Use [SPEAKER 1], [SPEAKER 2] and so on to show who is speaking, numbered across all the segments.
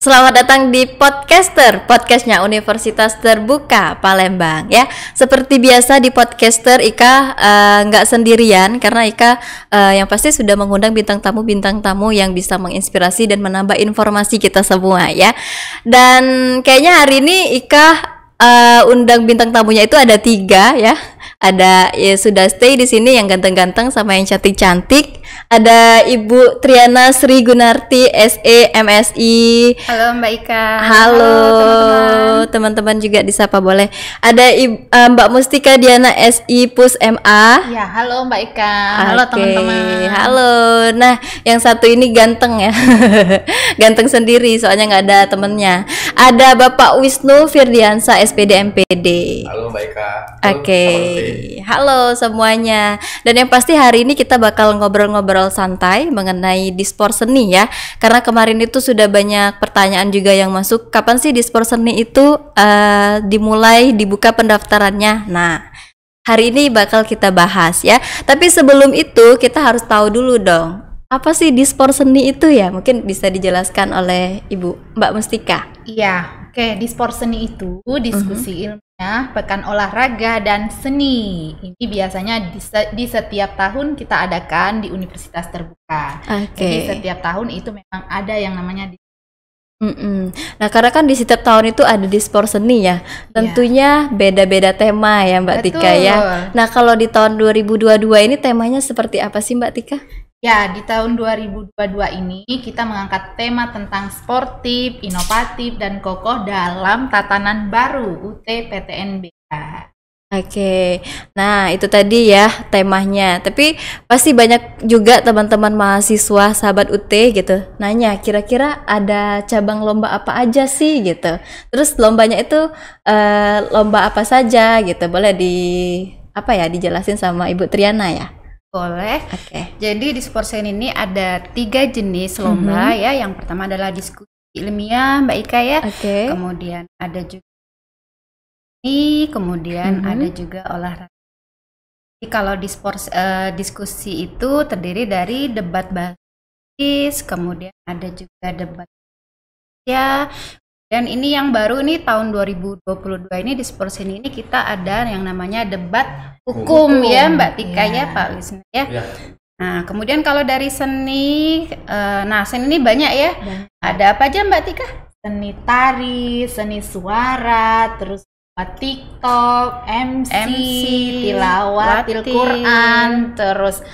[SPEAKER 1] Selamat datang di Podcaster, podcastnya Universitas Terbuka Palembang ya. Seperti biasa di Podcaster, Ika nggak sendirian karena Ika yang pasti sudah mengundang bintang tamu yang bisa menginspirasi dan menambah informasi kita semua ya. Dan kayaknya hari ini Ika undang bintang tamunya itu ada 3 ya. Ada ya sudah stay di sini yang ganteng-ganteng sama yang cantik-cantik. Ada Ibu Triana Sri Gunarti SE MSI.
[SPEAKER 2] Halo Mbak Ika.
[SPEAKER 1] Halo teman-teman juga disapa boleh. Ada Mbak Mustika Diana SI Pus MA.
[SPEAKER 2] Ya, halo Mbak Ika. Halo teman-teman.
[SPEAKER 1] Halo. Nah, yang satu ini ganteng ya. Ganteng sendiri soalnya nggak ada temennya. Ada Bapak Wisnu Firdiansa SPD MPD.
[SPEAKER 3] Halo Mbak Ika.
[SPEAKER 1] Oke. Halo semuanya. Dan yang pasti hari ini kita bakal ngobrol-ngobrol santai mengenai Dispor Seni ya. Karena kemarin itu sudah banyak pertanyaan juga yang masuk. Kapan sih Dispor Seni itu dibuka pendaftarannya? Nah, hari ini bakal kita bahas ya. Tapi sebelum itu kita harus tahu dulu dong. Apa sih Dispor Seni itu ya? Mungkin bisa dijelaskan oleh Ibu Mbak Mustika.
[SPEAKER 2] Iya, oke. Dispor Seni itu diskusi ilmiah, pekan olahraga dan seni. Ini biasanya di setiap tahun kita adakan di Universitas Terbuka. Jadi setiap tahun itu memang ada yang namanya
[SPEAKER 1] Nah, karena kan di setiap tahun itu ada Dispor Seni ya. Tentunya beda-beda tema ya Mbak Tika ya. Nah, kalau di tahun 2022 ini temanya seperti apa sih Mbak Tika?
[SPEAKER 2] Ya, di tahun 2022 ini kita mengangkat tema tentang sportif, inovatif, dan kokoh dalam tatanan baru UT-PTNBK.
[SPEAKER 1] Oke, nah itu tadi ya temanya. Tapi pasti banyak juga teman-teman mahasiswa sahabat UT gitu nanya kira-kira ada cabang lomba apa aja sih gitu. Terus lombanya itu lomba apa saja gitu. Boleh dijelasin sama Ibu Triana ya?
[SPEAKER 4] Boleh. Jadi di Dispor Seni ini ada 3 jenis lomba ya. Yang pertama adalah diskusi ilmiah Mbak Ika ya. Kemudian ada juga ada juga olahraga. Jadi kalau diskusi itu terdiri dari debat basis, kemudian ada juga debat ya. Dan ini yang baru nih tahun 2022 ini di Dispor Seni ini kita ada yang namanya debat hukum ya Mbak Tika ya Pak Wisnu ya. Nah, kemudian kalau dari seni, seni ini banyak ya. Ada apa aja Mbak Tika?
[SPEAKER 2] Seni tari, seni suara, terus TikTok, MC, tilawah, Al-Quran, terus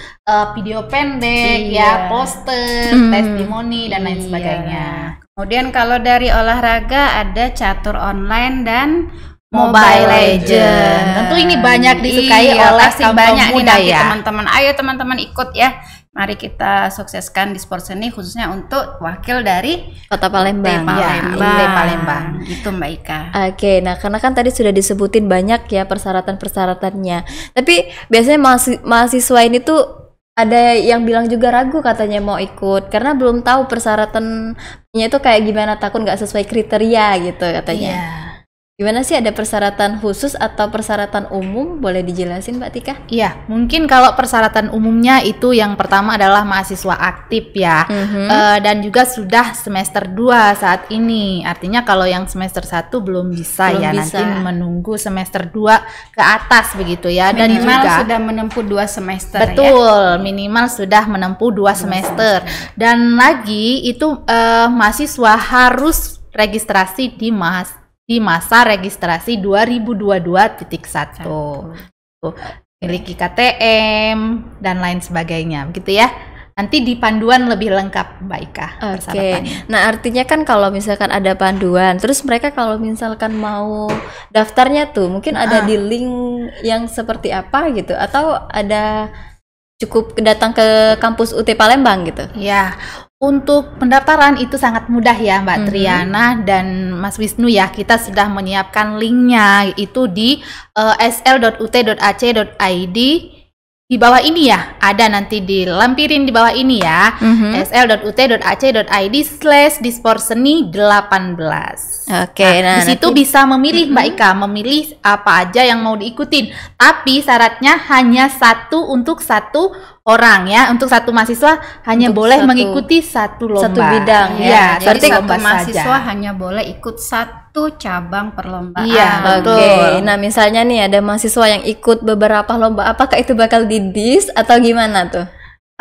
[SPEAKER 2] video pendek poster, testimoni dan lain sebagainya.
[SPEAKER 4] Kemudian kalau dari olahraga ada catur online dan Mobile Legends.
[SPEAKER 2] Tentu ini banyak disukai oleh kaum muda ya.
[SPEAKER 4] Teman-teman, ayo teman-teman ikut ya. Mari kita sukseskan Dispor Seni khususnya untuk wakil dari
[SPEAKER 1] Kota Palembang.
[SPEAKER 4] Palembang. Gitu Mbak Ika.
[SPEAKER 1] Oke, nah karena kan tadi sudah disebutin banyak ya persyaratan-persyaratannya. Tapi biasanya mahasiswa ini tuh ada yang bilang juga ragu katanya mau ikut karena belum tahu persyaratannya itu kayak gimana, takut nggak sesuai kriteria gitu katanya. Gimana sih, ada persyaratan khusus atau persyaratan umum? Boleh dijelasin Mbak Tika?
[SPEAKER 2] Iya, mungkin kalau persyaratan umumnya itu yang pertama adalah mahasiswa aktif ya. Dan juga sudah semester 2 saat ini. Artinya kalau yang semester 1 belum bisa. Nanti menunggu semester 2 ke atas begitu ya. Dan
[SPEAKER 4] minimal
[SPEAKER 2] juga
[SPEAKER 4] sudah menempuh 2 semester.
[SPEAKER 2] Betul, minimal sudah menempuh 2 semester. Dan lagi itu mahasiswa harus registrasi di masa registrasi 2022.1. Miliki KTM dan lain sebagainya begitu ya. Nanti di panduan lebih lengkap Mbak Ika.
[SPEAKER 1] Nah artinya kan kalau misalkan ada panduan, terus mereka kalau misalkan mau daftarnya tuh mungkin ada di link yang seperti apa gitu, atau ada cukup datang ke kampus UT Palembang gitu?
[SPEAKER 2] Ya, untuk pendaftaran itu sangat mudah ya Mbak Triana dan Mas Wisnu ya. Kita sudah menyiapkan linknya itu di sl.ut.ac.id. Di bawah ini ya, ada nanti dilampirin di bawah ini ya, sl.ut.ac.id/disporseni18. Nah, di situ bisa memilih Mbak Ika, memilih apa aja yang mau diikutin. Tapi syaratnya hanya untuk satu orang ya, untuk satu mahasiswa hanya
[SPEAKER 1] Untuk
[SPEAKER 2] boleh
[SPEAKER 1] satu-
[SPEAKER 2] mengikuti satu lomba.
[SPEAKER 1] satu bidang,
[SPEAKER 2] ya.
[SPEAKER 1] ya.
[SPEAKER 2] Jadi
[SPEAKER 1] Berarti
[SPEAKER 2] satu
[SPEAKER 4] satu
[SPEAKER 2] lomba
[SPEAKER 4] mahasiswa
[SPEAKER 2] saja.
[SPEAKER 4] hanya boleh ikut satu cabang perlombaan.
[SPEAKER 2] Iya, betul.
[SPEAKER 1] Oke, nah misalnya nih ada mahasiswa yang ikut beberapa lomba, apakah itu bakal didis atau gimana tuh?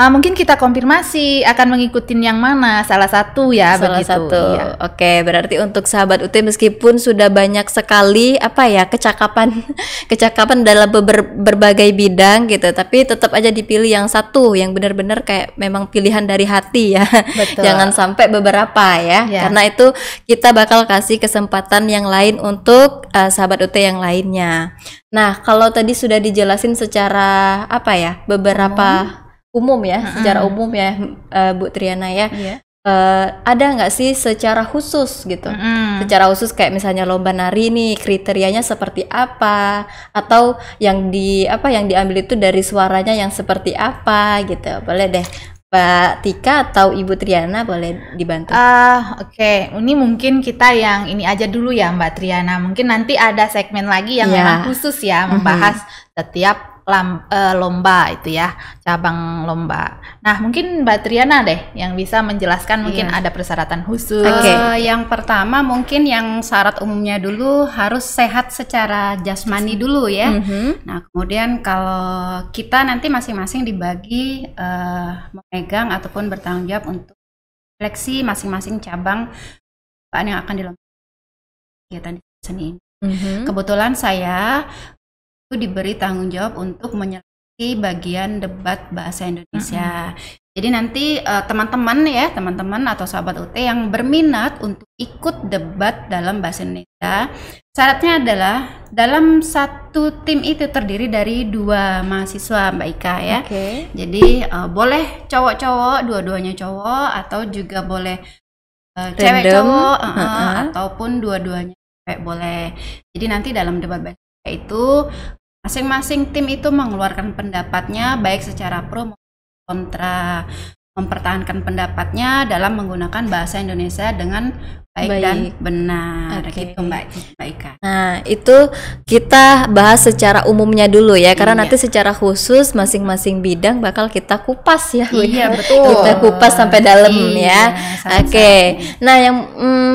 [SPEAKER 2] Mungkin kita konfirmasi akan mengikuti yang mana, salah satu ya,
[SPEAKER 1] Salah
[SPEAKER 2] begitu.
[SPEAKER 1] satu.
[SPEAKER 2] Iya.
[SPEAKER 1] Oke, berarti untuk sahabat UT meskipun sudah banyak sekali kecakapan kecakapan dalam berbagai bidang gitu, tapi tetap aja dipilih yang satu yang benar-benar kayak memang pilihan dari hati ya.
[SPEAKER 2] Betul.
[SPEAKER 1] Jangan sampai beberapa ya.
[SPEAKER 2] Ya.
[SPEAKER 1] Karena itu kita bakal kasih kesempatan yang lain untuk sahabat UT yang lainnya. Nah, kalau tadi sudah dijelasin secara beberapa umum ya, secara umum ya, Bu Triana ya.
[SPEAKER 2] Iya.
[SPEAKER 1] Ada nggak sih secara khusus gitu? Secara khusus kayak misalnya lomba nari nih kriterianya seperti apa, atau yang diambil itu dari suaranya yang seperti apa gitu? Boleh deh, Mbak Tika atau Ibu Triana boleh dibantu.
[SPEAKER 2] Oke, ini mungkin kita yang ini aja dulu ya Mbak Triana. Mungkin nanti ada segmen lagi yang
[SPEAKER 1] Ya.
[SPEAKER 2] memang khusus ya membahas setiap lomba itu ya, cabang lomba. Nah, mungkin Mbak Triana deh yang bisa menjelaskan mungkin
[SPEAKER 4] Iya.
[SPEAKER 2] ada persyaratan khusus.
[SPEAKER 1] Oke.
[SPEAKER 4] Yang pertama mungkin yang syarat umumnya dulu harus sehat secara jasmani dulu ya.
[SPEAKER 1] Mhm.
[SPEAKER 4] Nah, kemudian kalau kita nanti masing-masing dibagi memegang ataupun bertanggung jawab untuk seleksi masing-masing cabang yang akan dilakukan kegiatan di seni ini.
[SPEAKER 1] Mhm.
[SPEAKER 4] Kebetulan saya itu diberi tanggung jawab untuk menyeleksi bagian debat bahasa Indonesia. Jadi nanti teman-teman atau sahabat UT yang berminat untuk ikut debat dalam bahasa Indonesia, syaratnya adalah dalam satu tim itu terdiri dari 2 mahasiswa, Mbak Ika ya.
[SPEAKER 1] Oke.
[SPEAKER 4] Jadi boleh cowok-cowok, dua-duanya cowok, atau juga boleh cewek
[SPEAKER 1] Random.
[SPEAKER 4] cowok,
[SPEAKER 1] Heeh.
[SPEAKER 4] ataupun dua-duanya cewek boleh. Jadi nanti dalam debat bahasa Indonesia itu masing-masing tim itu mengeluarkan pendapatnya baik secara pro maupun kontra, mempertahankan pendapatnya dalam menggunakan bahasa Indonesia dengan baik dan benar.
[SPEAKER 1] Oke.
[SPEAKER 4] Gitu Mbak Ika.
[SPEAKER 1] Nah, itu kita bahas secara umumnya dulu ya, karena
[SPEAKER 4] Iya.
[SPEAKER 1] nanti secara khusus masing-masing bidang bakal kita kupas ya, Bu.
[SPEAKER 4] Iya, betul.
[SPEAKER 1] Kita kupas sampai dalam
[SPEAKER 4] Iya,
[SPEAKER 1] ya.
[SPEAKER 4] sangat-sangat.
[SPEAKER 1] Oke. Nah, yang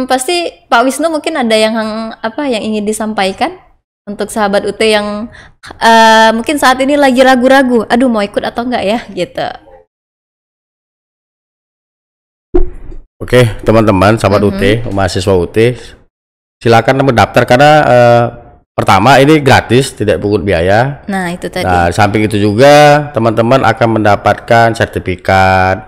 [SPEAKER 1] pasti Pak Wisnu mungkin ada yang yang ingin disampaikan untuk sahabat UT yang mungkin saat ini lagi ragu-ragu, aduh mau ikut atau enggak ya, gitu.
[SPEAKER 3] Oke, teman-teman, sahabat UT, mahasiswa UT, silakan mendaftar karena pertama ini gratis, tidak pungut biaya.
[SPEAKER 1] Nah, itu tadi.
[SPEAKER 3] Nah, di samping itu juga teman-teman akan mendapatkan sertifikat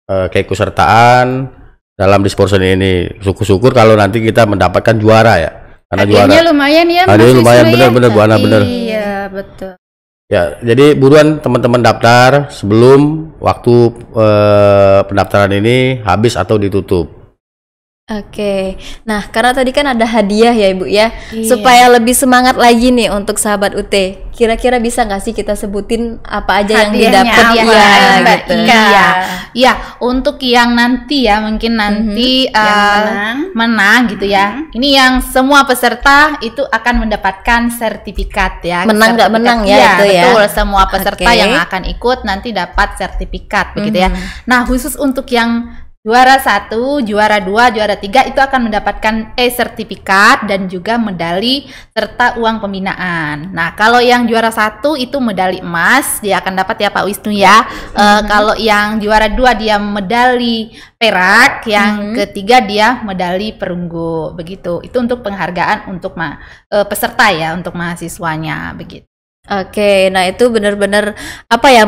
[SPEAKER 3] keikutsertaan dalam dispor seni ini. Syukur-syukur kalau nanti kita mendapatkan juara ya. Karena
[SPEAKER 4] Hadiahnya
[SPEAKER 3] juara.
[SPEAKER 4] lumayan ya.
[SPEAKER 3] Hadiahnya
[SPEAKER 4] Mas
[SPEAKER 3] lumayan,
[SPEAKER 4] Wisnu ya?
[SPEAKER 3] bener-bener, Bu Ana, bener.
[SPEAKER 4] Iya, betul.
[SPEAKER 3] Ya, jadi buruan teman-teman daftar sebelum waktu pendaftaran ini habis atau ditutup.
[SPEAKER 1] Oke, nah karena tadi kan ada hadiah ya Ibu ya,
[SPEAKER 2] Iya.
[SPEAKER 1] supaya lebih semangat lagi nih untuk sahabat UT. Kira-kira bisa nggak sih kita sebutin apa aja yang
[SPEAKER 4] Hadiahnya
[SPEAKER 1] didapat
[SPEAKER 4] apa,
[SPEAKER 1] ya,
[SPEAKER 4] Mbak
[SPEAKER 1] gitu.
[SPEAKER 4] Ika?
[SPEAKER 2] Iya, untuk yang nanti ya, mungkin nanti
[SPEAKER 4] Yang
[SPEAKER 2] menang gitu ya. Ini yang semua peserta itu akan mendapatkan sertifikat ya.
[SPEAKER 1] Menang nggak
[SPEAKER 2] Sertifikat.
[SPEAKER 1] menang ya,
[SPEAKER 2] Iya,
[SPEAKER 1] itu ya.
[SPEAKER 2] betul. Semua peserta
[SPEAKER 1] Oke.
[SPEAKER 2] yang akan ikut nanti dapat sertifikat begitu ya. Nah, khusus untuk yang juara 1, juara 2, juara 3 itu akan mendapatkan sertifikat dan juga medali serta uang pembinaan. Nah, kalau yang juara 1 itu medali emas, dia akan dapat ya Pak Wisnu ya. Kalau yang juara 2 dia medali perak, yang ketiga dia medali perunggu begitu. Itu untuk penghargaan untuk peserta ya, untuk mahasiswanya begitu.
[SPEAKER 1] Oke, nah itu benar-benar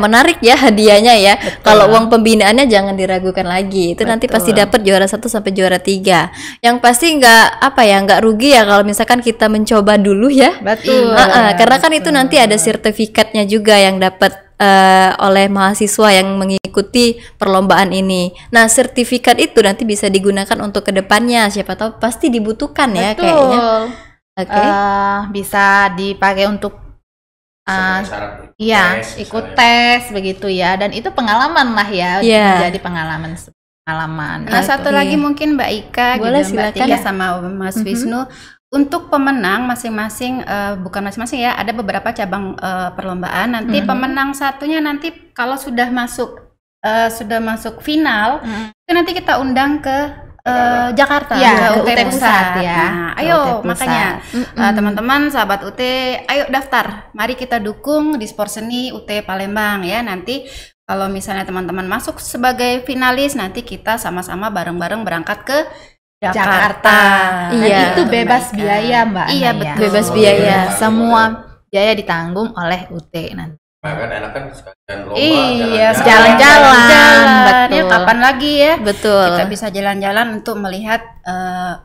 [SPEAKER 1] menarik ya hadiahnya ya. Kalau uang pembinaannya jangan diragukan lagi. Itu nanti pasti dapat juara 1 sampai juara 3. Yang pasti nggak rugi ya kalau misalkan kita mencoba dulu ya.
[SPEAKER 2] Betul.
[SPEAKER 1] Karena kan itu nanti ada sertifikatnya juga yang dapat oleh mahasiswa yang mengikuti perlombaan ini. Nah, sertifikat itu nanti bisa digunakan untuk kedepannya. Siapa tahu pasti dibutuhkan ya kayaknya. Oke.
[SPEAKER 2] Bisa dipakai untuk iya, ikut tes begitu ya, dan itu pengalaman lah ya,
[SPEAKER 1] Iya.
[SPEAKER 2] jadi pengalaman.
[SPEAKER 4] Nah, satu
[SPEAKER 1] Oke.
[SPEAKER 4] lagi mungkin Mbak Ika,
[SPEAKER 1] Boleh,
[SPEAKER 4] gitu, Mbak
[SPEAKER 1] silakan.
[SPEAKER 4] Tika sama Mas Wisnu, untuk pemenang masing-masing, bukan masing-masing ya, ada beberapa cabang perlombaan. Nanti pemenang satunya nanti kalau sudah masuk final, itu nanti kita undang ke Jakarta,
[SPEAKER 2] Ya,
[SPEAKER 4] ke UT
[SPEAKER 2] UT
[SPEAKER 4] Pusat
[SPEAKER 2] ya.
[SPEAKER 4] Nah,
[SPEAKER 2] Ke
[SPEAKER 4] ayo
[SPEAKER 2] UT Pusat.
[SPEAKER 4] makanya teman-teman sahabat UT, ayo daftar. Mari kita dukung di Sport Seni UT Palembang ya. Nanti kalau misalnya teman-teman masuk sebagai finalis, nanti kita sama-sama bareng-bareng berangkat ke Jakarta.
[SPEAKER 2] Dan
[SPEAKER 1] Iya.
[SPEAKER 2] itu bebas
[SPEAKER 4] Kebaikan.
[SPEAKER 2] biaya Mbak
[SPEAKER 4] Iya,
[SPEAKER 2] Ana, ya.
[SPEAKER 4] betul.
[SPEAKER 1] Bebas biaya.
[SPEAKER 2] Semua biaya ditanggung oleh UT nanti.
[SPEAKER 3] Bahkan enak kan sekalian lomba,
[SPEAKER 4] Iya,
[SPEAKER 2] Jalan-jalan.
[SPEAKER 4] jalan-jalan. Ya,
[SPEAKER 2] Betul.
[SPEAKER 4] kapan lagi ya?
[SPEAKER 1] Betul.
[SPEAKER 4] Kita bisa jalan-jalan untuk melihat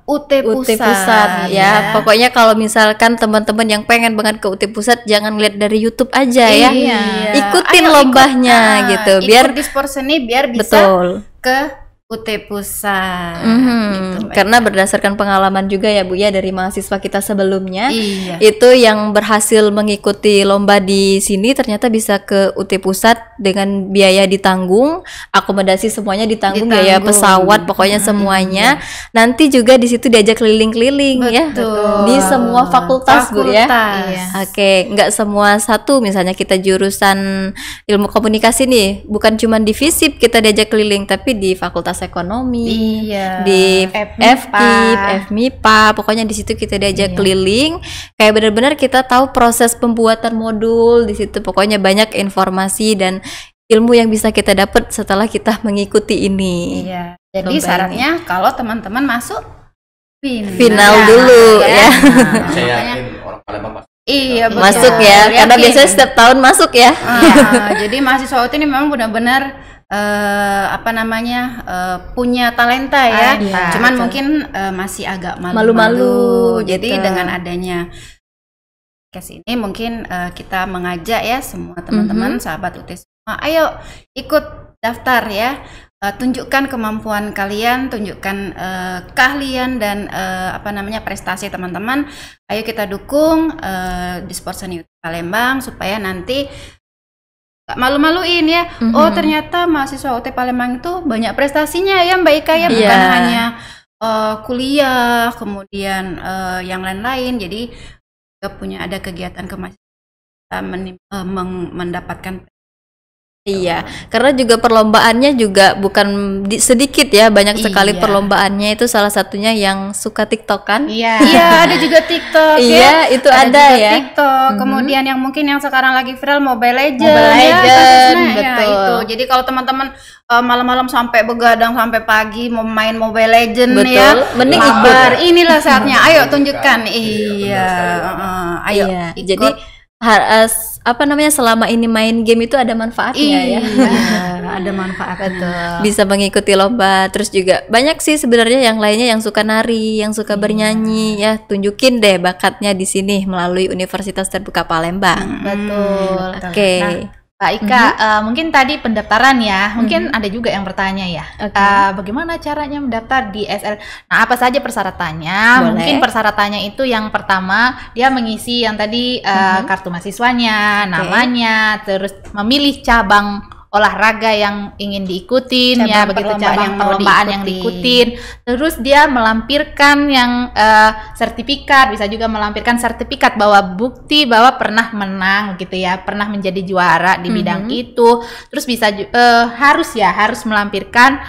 [SPEAKER 4] UT
[SPEAKER 1] UT
[SPEAKER 4] Pusat.
[SPEAKER 1] Pusat ya.
[SPEAKER 4] Ya.
[SPEAKER 1] Pokoknya kalau misalkan teman-teman yang pengen banget ke UT Pusat, jangan lihat dari YouTube aja ya.
[SPEAKER 4] Iya.
[SPEAKER 1] Ikutin
[SPEAKER 4] Ayo
[SPEAKER 1] lombanya
[SPEAKER 4] ikut,
[SPEAKER 1] gitu,
[SPEAKER 4] ikut
[SPEAKER 1] biar
[SPEAKER 4] di Sport Seni biar bisa
[SPEAKER 1] betul.
[SPEAKER 4] ke UT Pusat.
[SPEAKER 1] Mhm.
[SPEAKER 4] Gitu, Mbak.
[SPEAKER 1] Karena berdasarkan pengalaman juga ya Bu ya dari mahasiswa kita sebelumnya,
[SPEAKER 4] Iya.
[SPEAKER 1] itu yang berhasil mengikuti lomba di sini ternyata bisa ke UT Pusat dengan biaya ditanggung, akomodasi semuanya ditanggung, biaya
[SPEAKER 4] Ditanggung.
[SPEAKER 1] pesawat, pokoknya semuanya. Nanti juga di situ diajak keliling-keliling ya,
[SPEAKER 4] Betul.
[SPEAKER 1] di semua fakultas Bu ya.
[SPEAKER 4] Fakultas.
[SPEAKER 1] Oke, nggak semua satu, misalnya kita jurusan ilmu komunikasi nih, bukan cuma di FISIP kita diajak keliling, tapi di Fakultas Ekonomi,
[SPEAKER 4] Iya.
[SPEAKER 1] di
[SPEAKER 2] FMIPA.
[SPEAKER 1] FMIPA, pokoknya di situ kita diajak keliling, kayak benar-benar kita tahu proses pembuatan modul di situ, pokoknya banyak informasi dan ilmu yang bisa kita dapat setelah kita mengikuti ini.
[SPEAKER 4] Iya. Jadi
[SPEAKER 1] Lomba
[SPEAKER 4] syaratnya kalau teman-teman masuk
[SPEAKER 1] Final dulu ya.
[SPEAKER 4] Nah,
[SPEAKER 3] Saya
[SPEAKER 4] makanya-
[SPEAKER 3] yakin orang Palembang pasti.
[SPEAKER 4] Iya, betul.
[SPEAKER 1] Masuk ya, karena
[SPEAKER 4] Yakin.
[SPEAKER 1] biasanya setiap tahun masuk ya.
[SPEAKER 4] Jadi mahasiswa UT ini memang benar-benar punya talenta ya.
[SPEAKER 2] Talenta,
[SPEAKER 4] Cuman
[SPEAKER 1] betul.
[SPEAKER 4] mungkin masih agak
[SPEAKER 1] Malu-malu,
[SPEAKER 4] malu-malu. Jadi
[SPEAKER 1] gitu.
[SPEAKER 4] dengan adanya podcast ini mungkin kita mengajak ya semua teman-teman sahabat UT semua, ayo ikut daftar ya. Tunjukkan kemampuan kalian, tunjukkan keahlian dan prestasi teman-teman. Ayo kita dukung di Sport Seni UT Palembang supaya nanti gak malu-maluin ya. Oh, ternyata mahasiswa UT Palembang itu banyak prestasinya ya Mbak Ika ya, bukan
[SPEAKER 1] Iya.
[SPEAKER 4] hanya kuliah, kemudian yang lain-lain. Jadi kita punya ada kegiatan kemahasiswaan mendapatkan.
[SPEAKER 1] Iya, karena juga perlombaannya juga bukan sedikit ya, banyak sekali
[SPEAKER 4] Iya.
[SPEAKER 1] perlombaannya, itu salah satunya yang suka TikTokan.
[SPEAKER 2] Iya.
[SPEAKER 4] Iya, ada juga TikTok
[SPEAKER 1] Iya,
[SPEAKER 4] ya.
[SPEAKER 1] itu ada
[SPEAKER 4] juga
[SPEAKER 1] ya.
[SPEAKER 4] TikTok. Kemudian yang mungkin yang sekarang lagi viral Mobile Legends.
[SPEAKER 2] Mobile
[SPEAKER 4] ya,
[SPEAKER 2] Legends,
[SPEAKER 4] kasusnya, ya,
[SPEAKER 2] betul.
[SPEAKER 4] itu. Jadi kalau teman-teman malam-malam sampai begadang sampai pagi mau main Mobile Legends
[SPEAKER 1] Betul,
[SPEAKER 4] ya,
[SPEAKER 1] mending
[SPEAKER 4] mabar.
[SPEAKER 1] ikut.
[SPEAKER 4] Inilah saatnya. Ayo tunjukkan. Iya, ayo
[SPEAKER 1] Iya,
[SPEAKER 4] ikut.
[SPEAKER 1] jadi selama ini main game itu ada manfaatnya ya.
[SPEAKER 4] ada manfaatnya.
[SPEAKER 1] Bisa mengikuti lomba, terus juga banyak sih sebenarnya yang lainnya yang suka nari, yang suka bernyanyi ya, tunjukin deh bakatnya di sini melalui Universitas Terbuka Palembang.
[SPEAKER 2] Betul.
[SPEAKER 1] Oke.
[SPEAKER 2] Nah, Pak Ika, mungkin tadi pendaftaran ya, mungkin ada juga yang bertanya ya,
[SPEAKER 1] Oke.
[SPEAKER 2] bagaimana caranya mendaftar di SL? Nah, apa saja persyaratannya?
[SPEAKER 1] Boleh.
[SPEAKER 2] Mungkin persyaratannya itu yang pertama dia mengisi yang tadi kartu mahasiswanya, namanya, terus memilih cabang olahraga yang ingin diikutin,
[SPEAKER 4] Cabang
[SPEAKER 2] ya begitu
[SPEAKER 4] perlombaan
[SPEAKER 2] cabang
[SPEAKER 4] yang mau
[SPEAKER 2] perlombaan yang
[SPEAKER 4] diikutin.
[SPEAKER 2] diikutin. Terus dia melampirkan yang sertifikat, bisa juga melampirkan sertifikat bahwa bukti bahwa pernah menang gitu ya, pernah menjadi juara di bidang itu. Terus bisa harus melampirkan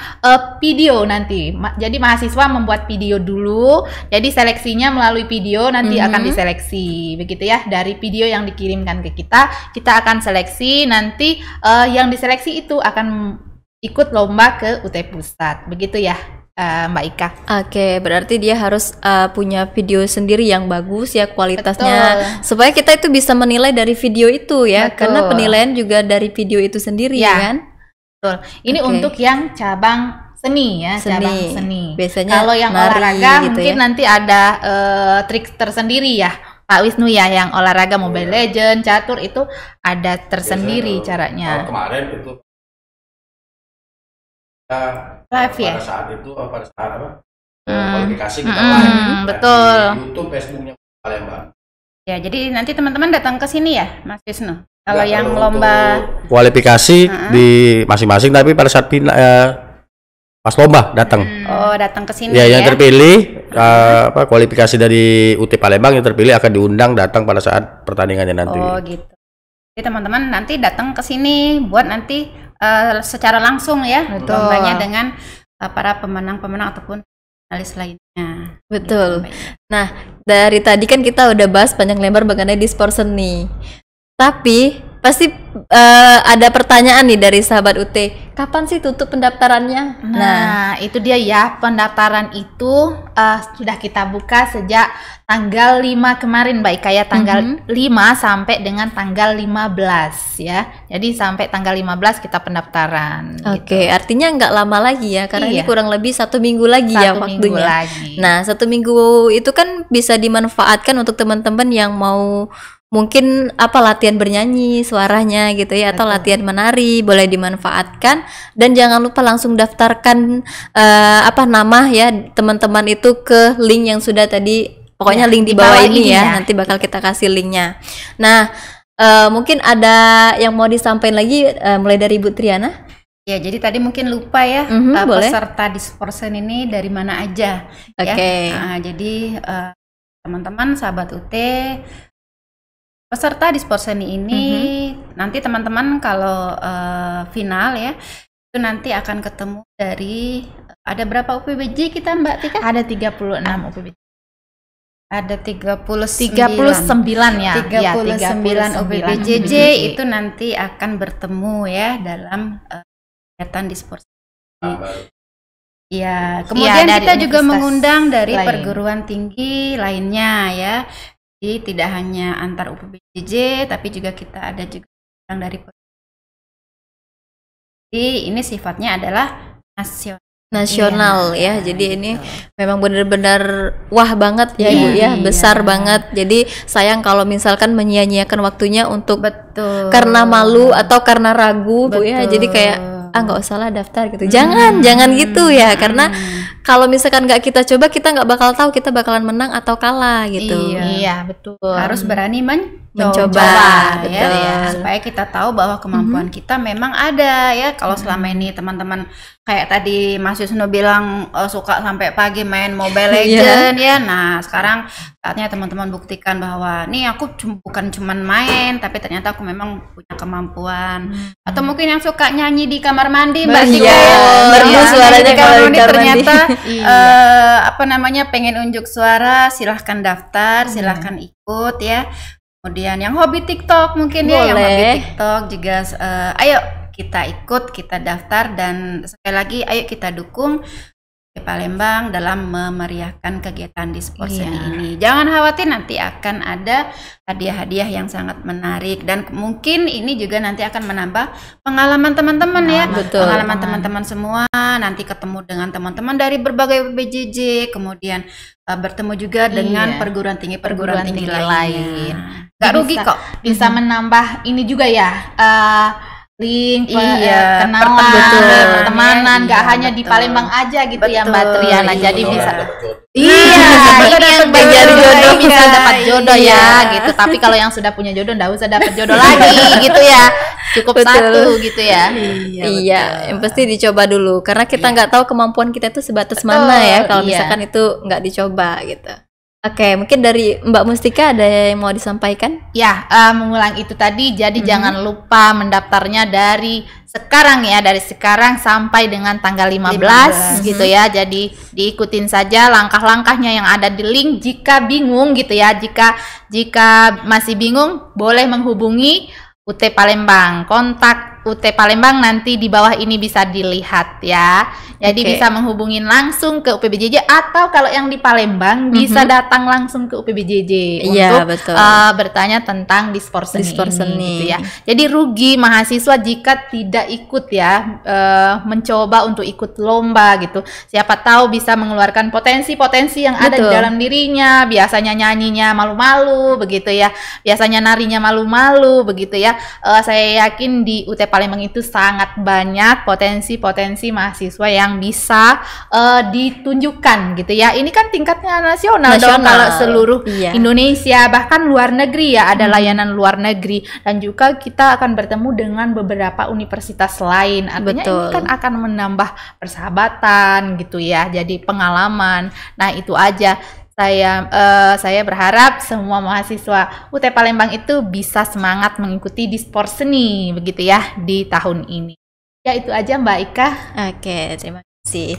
[SPEAKER 2] video nanti. Jadi mahasiswa membuat video dulu. Jadi seleksinya melalui video nanti akan diseleksi begitu ya. Dari video yang dikirimkan ke kita akan seleksi nanti yang diseleksi itu akan ikut lomba ke UT Pusat begitu ya. Mbak Ika.
[SPEAKER 1] Oke, berarti dia harus punya video sendiri yang bagus ya kualitasnya,
[SPEAKER 2] Betul.
[SPEAKER 1] supaya kita itu bisa menilai dari video itu ya,
[SPEAKER 2] Betul.
[SPEAKER 1] karena penilaian juga dari video itu sendiri
[SPEAKER 2] Ya.
[SPEAKER 1] kan.
[SPEAKER 2] Betul. Ini
[SPEAKER 1] Oke.
[SPEAKER 2] untuk yang cabang seni ya,
[SPEAKER 1] Seni.
[SPEAKER 2] cabang seni.
[SPEAKER 1] Biasanya
[SPEAKER 2] Kalau yang
[SPEAKER 1] nari
[SPEAKER 2] olahraga
[SPEAKER 1] gitu
[SPEAKER 2] mungkin
[SPEAKER 1] ya.
[SPEAKER 2] nanti ada trik tersendiri ya. Pak Wisnu ya, yang olahraga Mobile Legends, catur itu ada tersendiri caranya.
[SPEAKER 3] Kalau kemarin itu kita
[SPEAKER 2] Live ya?
[SPEAKER 3] pada saat itu pada saat kualifikasi kita
[SPEAKER 2] Hmm,
[SPEAKER 3] live di
[SPEAKER 2] betul.
[SPEAKER 3] YouTube, Facebooknya Palembang.
[SPEAKER 4] Ya, jadi nanti teman-teman datang ke sini ya, Mas Wisnu. Kalau
[SPEAKER 3] Enggak,
[SPEAKER 4] yang
[SPEAKER 3] kalau
[SPEAKER 4] lomba
[SPEAKER 3] untuk kualifikasi di masing-masing, tapi pada saat pas lomba datang.
[SPEAKER 4] oh datang ke sini
[SPEAKER 3] Ya, yang terpilih kualifikasi dari UT Palembang yang terpilih akan diundang datang pada saat pertandingannya nanti.
[SPEAKER 4] Oh gitu. Jadi teman-teman nanti datang ke sini buat nanti secara langsung ya lombanya dengan para pemenang-pemenang ataupun finalis lainnya.
[SPEAKER 1] Betul.
[SPEAKER 4] Gitu,
[SPEAKER 1] Nah, dari tadi kan kita udah bahas panjang lebar mengenai dispor seni. Tapi pasti ada pertanyaan nih dari sahabat UT. Kapan sih tutup pendaftarannya?
[SPEAKER 2] Nah, itu dia ya, pendaftaran itu sudah kita buka sejak tanggal 5 kemarin Mbak Ika ya, tanggal 5 sampai dengan tanggal 15 ya. Jadi sampai tanggal 15 kita pendaftaran.
[SPEAKER 1] Oke, artinya nggak lama lagi ya, karena ini
[SPEAKER 2] Iya.
[SPEAKER 1] kurang lebih 1 minggu lagi ya
[SPEAKER 2] Satu minggu
[SPEAKER 1] waktunya.
[SPEAKER 2] lagi.
[SPEAKER 1] Nah, 1 minggu itu kan bisa dimanfaatkan untuk teman-teman yang mau mungkin latihan bernyanyi suaranya gitu ya, atau latihan menari, boleh dimanfaatkan. Dan jangan lupa langsung daftarkan nama ya teman-teman itu ke link yang sudah tadi, pokoknya
[SPEAKER 2] Ya,
[SPEAKER 1] link di
[SPEAKER 2] di
[SPEAKER 1] bawah
[SPEAKER 2] bawah
[SPEAKER 1] ini
[SPEAKER 2] ini
[SPEAKER 1] ya,
[SPEAKER 2] ya.
[SPEAKER 1] nanti bakal kita kasih linknya. Nah, mungkin ada yang mau disampaikan lagi mulai dari Ibu Triana.
[SPEAKER 4] Ya, jadi tadi mungkin lupa ya
[SPEAKER 1] Boleh.
[SPEAKER 4] peserta Disporsen ini dari mana aja.
[SPEAKER 1] Oke.
[SPEAKER 4] Ya. Nah, jadi teman-teman sahabat UT, peserta Disporsen ini nanti teman-teman kalau final ya itu nanti akan ketemu dari ada berapa UPBJ kita Mbak Tika?
[SPEAKER 2] Ada 36 UPBJ.
[SPEAKER 4] Ada 39.
[SPEAKER 2] 39 ya.
[SPEAKER 4] 39 UPBJJ
[SPEAKER 2] UPBJ.
[SPEAKER 4] itu nanti akan bertemu ya dalam kegiatan Disporsen. Ya, kemudian
[SPEAKER 2] dari
[SPEAKER 4] kita juga
[SPEAKER 2] universitas
[SPEAKER 4] mengundang dari
[SPEAKER 2] lain.
[SPEAKER 4] perguruan tinggi lainnya ya. Jadi tidak hanya antar UPBJJ, tapi juga kita ada juga yang dari. Jadi ini sifatnya adalah nasional.
[SPEAKER 1] Ya,
[SPEAKER 4] Iya,
[SPEAKER 1] jadi
[SPEAKER 4] gitu.
[SPEAKER 1] ini memang benar-benar wah banget ya
[SPEAKER 4] Iya,
[SPEAKER 1] Ibu ya,
[SPEAKER 4] iya.
[SPEAKER 1] besar banget. Jadi sayang kalau misalkan menyia-nyiakan waktunya untuk
[SPEAKER 4] Betul.
[SPEAKER 1] karena malu atau karena ragu Bu ya.
[SPEAKER 4] Betul.
[SPEAKER 1] Jadi kayak nggak usah lah daftar gitu. Jangan gitu ya, karena kalau misalkan nggak kita coba, kita nggak bakal tahu kita bakalan menang atau kalah gitu.
[SPEAKER 2] Iya, betul.
[SPEAKER 4] Harus berani
[SPEAKER 1] Mencoba,
[SPEAKER 4] ya,
[SPEAKER 1] betul.
[SPEAKER 4] supaya kita tahu bahwa kemampuan kita memang ada ya. Kalau selama ini teman-teman kayak tadi Mas Yusno bilang suka sampai pagi main Mobile Legend ya. Nah, sekarang saatnya teman-teman buktikan bahwa nih aku bukan cuman main, tapi ternyata aku memang punya kemampuan. Atau mungkin yang suka nyanyi di kamar mandi Mbak
[SPEAKER 1] Iya,
[SPEAKER 4] Tika ya.
[SPEAKER 1] merdu
[SPEAKER 4] Ya,
[SPEAKER 1] suaranya
[SPEAKER 4] di
[SPEAKER 1] kalau
[SPEAKER 4] kamar
[SPEAKER 1] di
[SPEAKER 4] mandi
[SPEAKER 1] kamar
[SPEAKER 4] ternyata
[SPEAKER 1] mandi.
[SPEAKER 4] pengen unjuk suara, silahkan daftar, silahkan ikut ya. Kemudian yang hobi TikTok mungkin ya, yang hobi
[SPEAKER 1] Boleh.
[SPEAKER 4] TikTok juga ayo kita ikut, kita daftar, dan sekali lagi ayo kita dukung Palembang dalam memeriahkan kegiatan Disporsen ini. Jangan khawatir, nanti akan ada hadiah-hadiah yang sangat menarik, dan mungkin ini juga nanti akan menambah pengalaman teman-teman ya.
[SPEAKER 1] Betul.
[SPEAKER 4] Pengalaman teman-teman semua, nanti ketemu dengan teman-teman dari berbagai BJJ, kemudian bertemu juga dengan perguruan tinggi lain. Gak rugi
[SPEAKER 2] Bisa-
[SPEAKER 4] kok.
[SPEAKER 2] Bisa menambah ini juga ya. Link,
[SPEAKER 4] Iya,
[SPEAKER 2] kenalan,
[SPEAKER 1] betul.
[SPEAKER 2] pertemanan, nggak
[SPEAKER 4] Iya,
[SPEAKER 2] hanya di
[SPEAKER 4] betul.
[SPEAKER 2] Palembang aja gitu ya Mbak
[SPEAKER 4] Betul,
[SPEAKER 2] Triana.
[SPEAKER 4] iya.
[SPEAKER 2] Jadi bisa
[SPEAKER 1] Iya,
[SPEAKER 2] ini yang
[SPEAKER 1] bagian
[SPEAKER 2] baru
[SPEAKER 1] jodoh.
[SPEAKER 2] bisa dapat jodoh
[SPEAKER 4] Iya.
[SPEAKER 2] ya gitu. Tapi kalau yang sudah punya jodoh nggak usah dapat jodoh lagi gitu ya. Cukup
[SPEAKER 1] Betul.
[SPEAKER 2] satu gitu ya.
[SPEAKER 1] Iya, yang pasti dicoba dulu, karena kita nggak tahu kemampuan kita itu sebatas mana ya kalau
[SPEAKER 2] iya.
[SPEAKER 1] misalkan itu nggak dicoba gitu. Oke, mungkin dari Mbak Mustika ada yang mau disampaikan?
[SPEAKER 2] Ya, mengulang itu tadi. Jadi jangan lupa mendaftarnya dari sekarang ya, dari sekarang sampai dengan tanggal 15 gitu ya. Jadi diikutin saja langkah-langkahnya yang ada di link. Jika bingung gitu ya, jika masih bingung boleh menghubungi UT Palembang. Kontak UT Palembang nanti di bawah ini bisa dilihat ya. Jadi
[SPEAKER 1] Oke.
[SPEAKER 2] bisa menghubungin langsung ke UPBJJ, atau kalau yang di Palembang bisa datang langsung ke UPBJJ
[SPEAKER 1] Iya,
[SPEAKER 2] untuk
[SPEAKER 1] betul.
[SPEAKER 2] bertanya tentang dispor seni
[SPEAKER 1] Dispor seni.
[SPEAKER 2] ini gitu ya. Jadi rugi mahasiswa jika tidak ikut ya, mencoba untuk ikut lomba gitu. Siapa tahu bisa mengeluarkan potensi-potensi yang ada di
[SPEAKER 1] Betul.
[SPEAKER 2] dalam dirinya. Biasanya nyanyinya malu-malu begitu ya. Biasanya narinya malu-malu begitu ya. Saya yakin di UT Palembang itu sangat banyak potensi-potensi mahasiswa yang bisa ditunjukkan gitu ya. Ini kan tingkatnya nasional dong, kalau seluruh Indonesia, bahkan luar negeri ya, ada layanan luar negeri, dan juga kita akan bertemu dengan beberapa universitas lain. Artinya ini kan akan menambah persahabatan gitu ya, jadi pengalaman. Nah, itu aja. Saya berharap semua mahasiswa UT Palembang itu bisa semangat mengikuti Dispor Seni begitu ya di tahun ini. Ya, itu aja Mbak Ika.
[SPEAKER 1] Oke, terima kasih.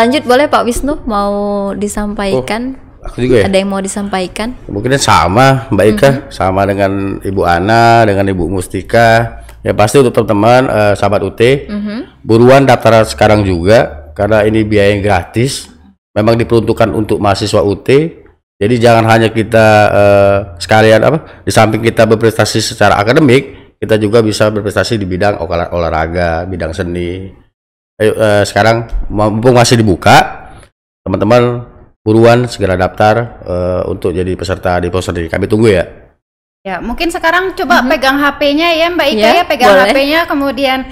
[SPEAKER 1] Lanjut boleh Pak Wisnu, mau disampaikan?
[SPEAKER 3] Aku juga ya.
[SPEAKER 1] Ada yang mau disampaikan?
[SPEAKER 3] Mungkin sama Mbak Ika, sama dengan Ibu Ana, dengan Ibu Mustika. Ya pasti untuk teman-teman sahabat UT, buruan daftar sekarang juga karena ini biaya yang gratis. Memang diperuntukkan untuk mahasiswa UT, jadi jangan hanya kita sekalian di samping kita berprestasi secara akademik, kita juga bisa berprestasi di bidang olahraga, bidang seni. Ayo sekarang mumpung masih dibuka, teman-teman buruan segera daftar untuk jadi peserta di Dispor Seni. Kami tunggu ya.
[SPEAKER 4] Ya, mungkin sekarang coba pegang HP-nya ya Mbak Ika ya, pegang HP-nya, kemudian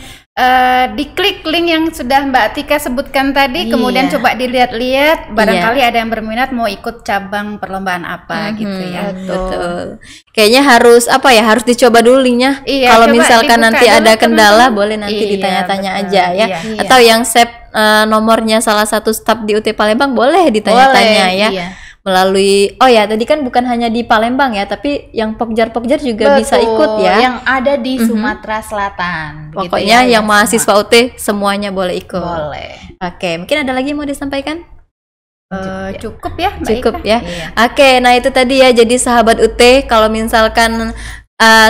[SPEAKER 4] diklik link yang sudah Mbak Tika sebutkan tadi, kemudian coba dilihat-lihat, barangkali ada yang berminat mau ikut cabang perlombaan apa gitu ya.
[SPEAKER 1] Betul. Kayaknya harus harus dicoba dulu linknya. Kalau misalkan nanti ada kendala, boleh nanti ditanya-tanya aja ya. Atau yang save nomornya salah satu staf di UT Palembang, boleh ditanya-tanya ya. Melalui tadi kan bukan hanya di Palembang ya, tapi yang Pokjar juga bisa ikut ya,
[SPEAKER 2] yang ada di Sumatera Selatan.
[SPEAKER 1] Pokoknya gitu ya, yang mahasiswa UT semuanya boleh ikut.
[SPEAKER 2] Boleh.
[SPEAKER 1] Oke, mungkin ada lagi yang mau disampaikan?
[SPEAKER 4] Cukup ya Mbak
[SPEAKER 1] Cukup
[SPEAKER 4] Ika?
[SPEAKER 1] ya. Oke, nah itu tadi ya, jadi sahabat UT, kalau misalkan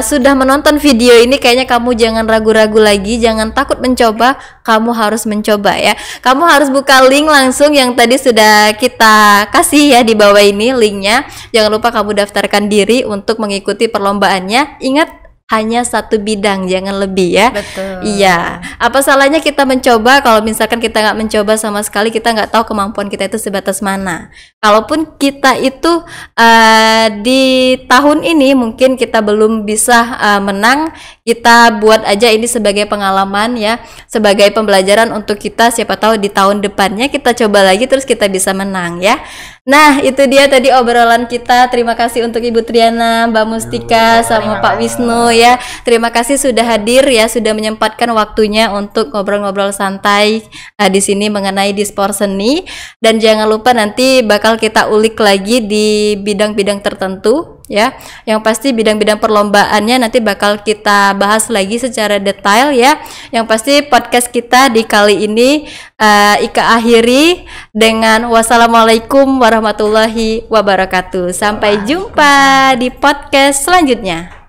[SPEAKER 1] sudah menonton video ini, kayaknya kamu jangan ragu-ragu lagi, jangan takut mencoba, kamu harus mencoba ya. Kamu harus buka link langsung yang tadi sudah kita kasih ya di bawah ini linknya. Jangan lupa kamu daftarkan diri untuk mengikuti perlombaannya. Ingat, hanya satu bidang, jangan lebih ya.
[SPEAKER 4] Betul.
[SPEAKER 1] Iya. Apa salahnya kita mencoba? Kalau misalkan kita nggak mencoba sama sekali, kita nggak tahu kemampuan kita itu sebatas mana. Kalaupun kita itu di tahun ini mungkin kita belum bisa menang, kita buat aja ini sebagai pengalaman ya, sebagai pembelajaran untuk kita. Siapa tahu di tahun depannya kita coba lagi, terus kita bisa menang ya. Nah, itu dia tadi obrolan kita. Terima kasih untuk Ibu Triana, Mbak Mustika, sama Pak Wisnu ya. Terima kasih sudah hadir ya, sudah menyempatkan waktunya untuk ngobrol-ngobrol santai di sini mengenai Dispor Seni. Dan jangan lupa nanti bakal kita ulik lagi di bidang-bidang tertentu ya. Yang pasti bidang-bidang perlombaannya nanti bakal kita bahas lagi secara detail ya. Yang pasti podcast kita di kali ini Ika akhiri dengan wassalamualaikum warahmatullahi wabarakatuh. Sampai jumpa di podcast selanjutnya.